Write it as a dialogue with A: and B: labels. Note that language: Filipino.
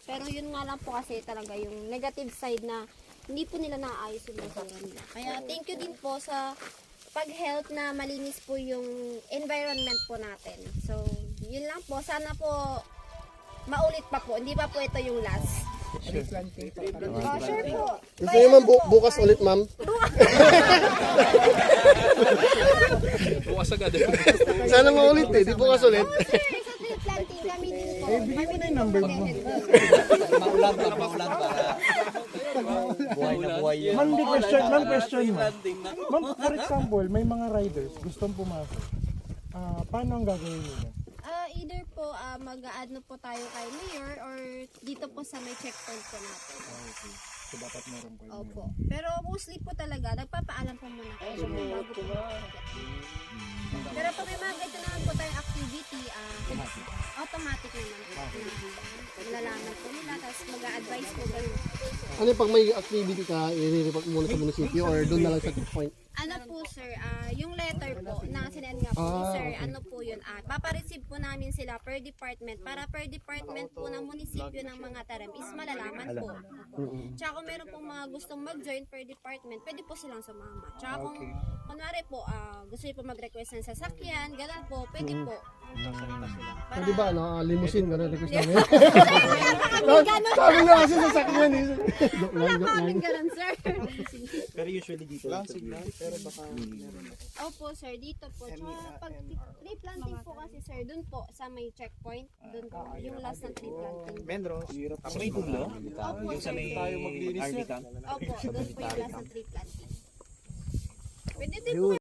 A: Pero yun nga lang po kasi talaga yung negative side na hindi po nila naayos yung basura nila. Kaya thank you din po sa pag-help na malinis po yung environment po natin. So, yun lang po. Sana po maulit pa po. Hindi pa po ito yung last.
B: Sure.
A: Oh, sure po.
B: Gusto niyo ma'am bukas ulit ma'am?
C: Bukas agad.
B: Sana maulit eh, di bukas ulit.
A: Oh, sir, sa tree planting kami din po.
D: bigyan mo na yung number mo.
E: Maulan para buhay na buhay yun.
D: Ma'am, di question, ma'am, question mo. Ma'am, for example, may mga riders gustong pumasok. Paano ang gagawin nila?
A: Either po mag-ano po tayo kay Mayor or dito po sa may checkpoint po natin.
D: Okay. So, dapat meron po yun.
A: Opo. Pero mostly po talaga, nagpapaalam po muna kayo bago po. Pero pag may mga ganito naman po tayong activity, automatic naman po. Nalalaman po nila, tapos mag-a-advise po kayo.
B: Ano pag may activity ka, i-report muna sa munisipyo or doon na lang sa checkpoint?
A: Ano po sir, yung letter po na sinend nga po ni sir, ano po yun, papareceive po namin sila per department para per department po ng munisipyo ng mga taram is malalaman po. Tsaka kung meron pong mga gustong mag-join per department, pwede po silang sumama. Tsaka kung kunwari po, gusto nyo po mag-request ng sasakyan, ganun po, pwede po.
B: Pwede ba, no? Limousine, gano'n request namin?
A: Ganun.
B: Sabi nga kasi sa sakyan eh. Joke lang, joke lang.
A: Kaming ganun sir.
E: Pero usually dito lang
D: Pero baka meron.
A: Opo sir, dito po. Tsaka pag tree planting po kasi sir, dun po sa may checkpoint, dun po, yung last ng tree planting.
D: Mendros.
E: Tapos may dulo.
A: Opo
E: Yung sa
A: sir.
E: may RV camp.
A: Opo, dun po yung last ng tree planting. Pwede din po